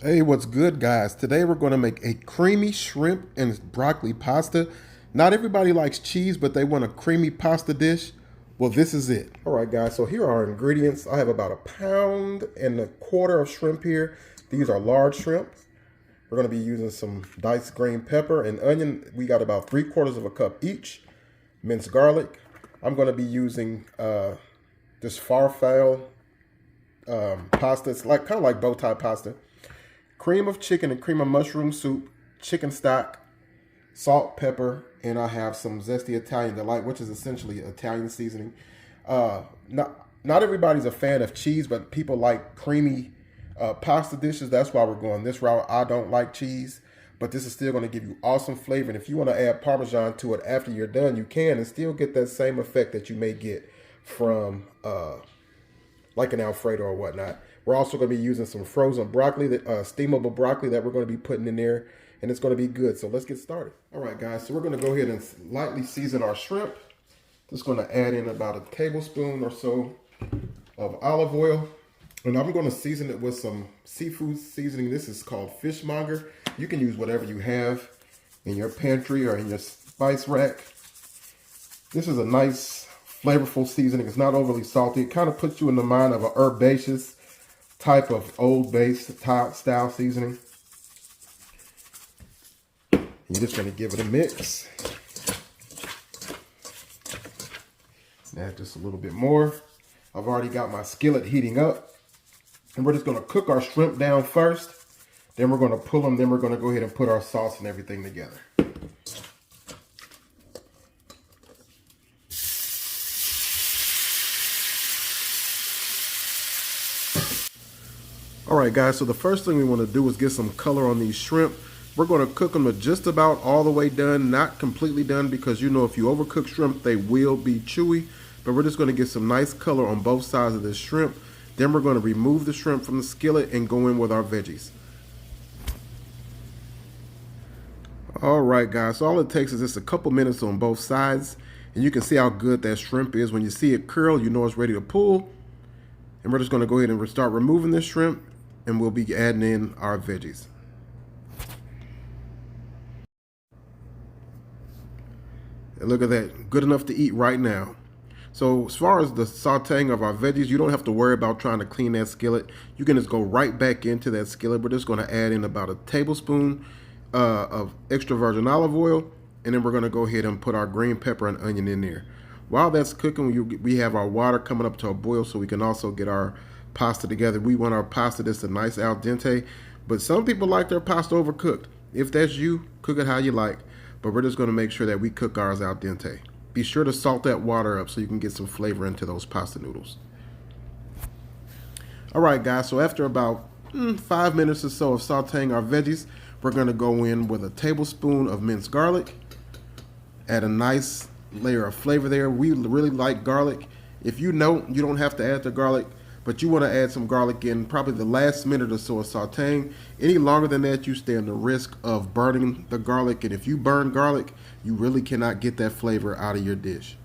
Hey, what's good, guys? Today we're going to make a creamy shrimp and broccoli pasta. Not everybody likes cheese, but they want a creamy pasta dish. Well, this is it. All right, guys, so here are our ingredients. I have about 1.25 pounds of shrimp here. These are large shrimp. We're going to be using some diced green pepper and onion. We got about 3/4 cup each. Minced garlic. I'm going to be using this farfalle pasta. It's like kind of like bow tie pasta. Cream of chicken and cream of mushroom soup, chicken stock, salt, pepper, and I have some zesty Italian delight, which is essentially Italian seasoning. Not everybody's a fan of cheese, but people like creamy pasta dishes. That's why we're going this route. I don't like cheese, but this is still going to give you awesome flavor. And if you want to add Parmesan to it after you're done, you can and still get that same effect that you may get from like an Alfredo or whatnot. We're also going to be using some frozen broccoli, steamable broccoli that we're going to be putting in there, and it's going to be good. So let's get started. All right, guys, so we're going to go ahead and lightly season our shrimp. Just going to add in about a tablespoon or so of olive oil, and I'm going to season it with some seafood seasoning. This is called fishmonger. You can use whatever you have in your pantry or in your spice rack. This is a nice, flavorful seasoning. It's not overly salty. It kind of puts you in the mind of an herbaceous type of Old Base style seasoning. You're just going to give it a mix. Add just a little bit more. I've already got my skillet heating up. And we're just going to cook our shrimp down first. Then we're going to pull them. Then we're going to go ahead and put our sauce and everything together. All right, guys, so the first thing we want to do is get some color on these shrimp. We're going to cook them to just about all the way done, not completely done, because you know if you overcook shrimp, they will be chewy. But we're just going to get some nice color on both sides of this shrimp. Then we're going to remove the shrimp from the skillet and go in with our veggies. All right, guys, so all it takes is just a couple minutes on both sides. And you can see how good that shrimp is. When you see it curl, you know it's ready to pull. And we're just going to go ahead and start removing this shrimp. And we'll be adding in our veggies. And look at that, good enough to eat right now. So as far as the sauteing of our veggies, you don't have to worry about trying to clean that skillet. You can just go right back into that skillet. We're just going to add in about a tablespoon of extra virgin olive oil. And then we're going to go ahead and put our green pepper and onion in there. While that's cooking, we have our water coming up to a boil so we can also get our pasta together. We want our pasta just a nice al dente, but some people like their pasta overcooked. If that's you, cook it how you like, but we're just going to make sure that we cook ours al dente. Be sure to salt that water up so you can get some flavor into those pasta noodles. All right, guys, so after about 5 minutes or so of sauteing our veggies, we're going to go in with a tablespoon of minced garlic. Add a nice layer of flavor there. We really like garlic. If you don't have to add the garlic, but you want to add some garlic in probably the last minute or so of sauteing. Any longer than that, you stand the risk of burning the garlic. And if you burn garlic, you really cannot get that flavor out of your dish.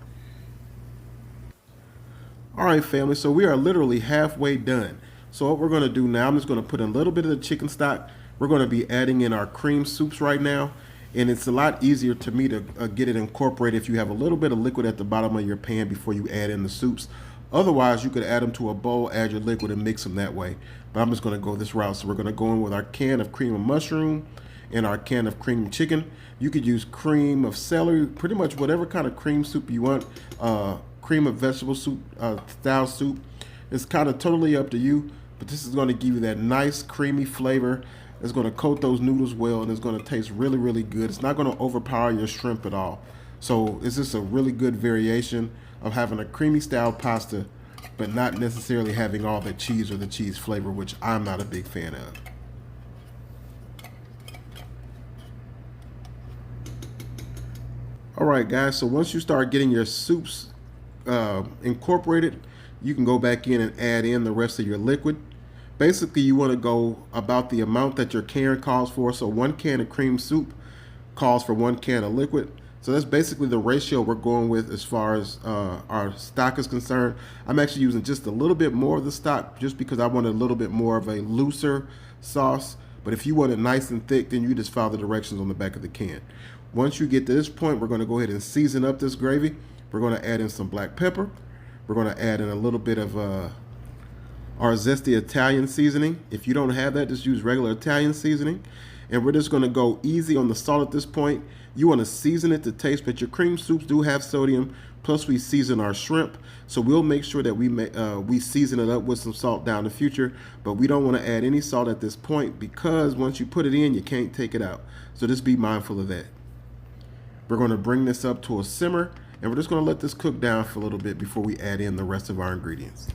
All right, family, so we are literally halfway done. So what we're going to do now, I'm just going to put in a little bit of the chicken stock. We're going to be adding in our cream soups right now. And it's a lot easier to me to get it incorporated if you have a little bit of liquid at the bottom of your pan before you add in the soups. Otherwise, you could add them to a bowl, add your liquid, and mix them that way. But I'm just going to go this route. So we're going to go in with our can of cream of mushroom and our can of cream chicken. You could use cream of celery, pretty much whatever kind of cream soup you want. Cream of vegetable soup, style soup. It's kind of totally up to you. But this is going to give you that nice creamy flavor. It's going to coat those noodles well, and it's going to taste really, really good. It's not going to overpower your shrimp at all. So it's just a really good variation of having a creamy style pasta, but not necessarily having all the cheese or the cheese flavor, which I'm not a big fan of. All right, guys, so once you start getting your soups incorporated, you can go back in and add in the rest of your liquid. Basically, you want to go about the amount that your can calls for. So 1 can of cream soup calls for 1 can of liquid. So that's basically the ratio we're going with as far as our stock is concerned. I'm actually using just a little bit more of the stock just because I want a little bit more of a looser sauce. But if you want it nice and thick, then you just follow the directions on the back of the can. Once you get to this point, we're going to go ahead and season up this gravy. We're going to add in some black pepper. We're going to add in a little bit of our zesty Italian seasoning. If you don't have that, just use regular Italian seasoning. And we're just going to go easy on the salt at this point. You want to season it to taste, but your cream soups do have sodium. Plus, we season our shrimp, so we'll make sure that we season it up with some salt down the future. But we don't want to add any salt at this point because once you put it in, you can't take it out. So just be mindful of that. We're going to bring this up to a simmer, and we're just going to let this cook down for a little bit before we add in the rest of our ingredients.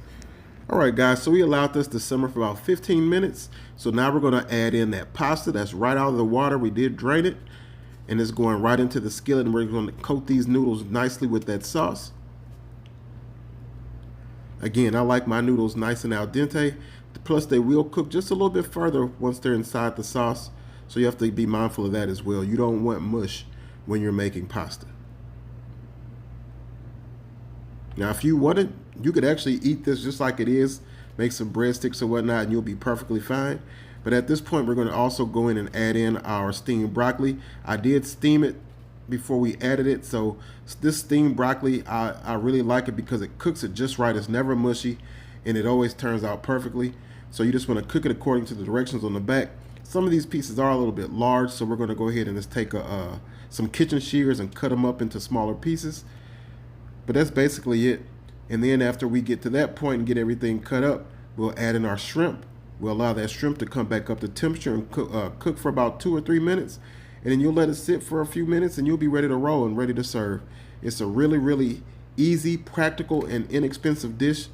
All right, guys, so we allowed this to simmer for about 15 minutes. So now we're going to add in that pasta that's right out of the water. We did drain it, and it's going right into the skillet, and we're going to coat these noodles nicely with that sauce. Again, I like my noodles nice and al dente. Plus, they will cook just a little bit further once they're inside the sauce. So you have to be mindful of that as well. You don't want mush when you're making pasta. Now, if you wanted, you could actually eat this just like it is, make some breadsticks or whatnot, and you'll be perfectly fine. But at this point, we're going to also go in and add in our steamed broccoli. I did steam it before we added it, so this steamed broccoli, I really like it because it cooks it just right. It's never mushy, and it always turns out perfectly. So you just want to cook it according to the directions on the back. Some of these pieces are a little bit large, so we're going to go ahead and just take some kitchen shears and cut them up into smaller pieces. But that's basically it. And then after we get to that point and get everything cut up, we'll add in our shrimp. We'll allow that shrimp to come back up to temperature and cook for about 2 or 3 minutes. And then you'll let it sit for a few minutes and you'll be ready to roll and ready to serve. It's a really, really easy, practical, and inexpensive dish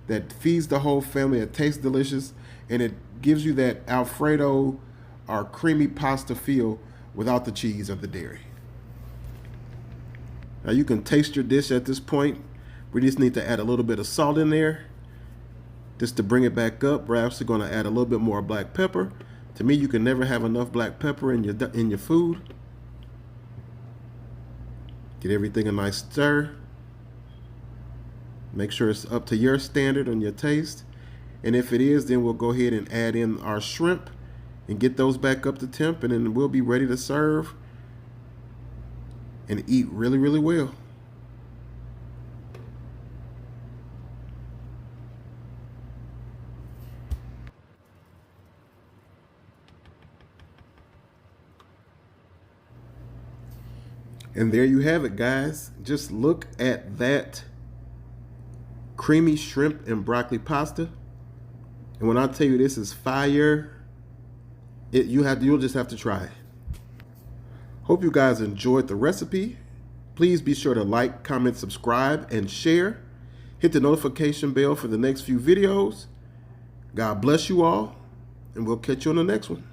that feeds the whole family. It tastes delicious, and it gives you that Alfredo or creamy pasta feel without the cheese or the dairy. Now you can taste your dish at this point. We just need to add a little bit of salt in there just to bring it back up. We're actually going to add a little bit more black pepper. To me, you can never have enough black pepper in your food. Get everything a nice stir. Make sure it's up to your standard and your taste. And if it is, then we'll go ahead and add in our shrimp and get those back up to temp, and then we'll be ready to serve and eat really, really well. And there you have it, guys. Just look at that creamy shrimp and broccoli pasta. And when I tell you this is fire, you'll just have to try it. Hope you guys enjoyed the recipe. Please be sure to like, comment, subscribe, and share. Hit the notification bell for the next few videos. God bless you all, and we'll catch you on the next one.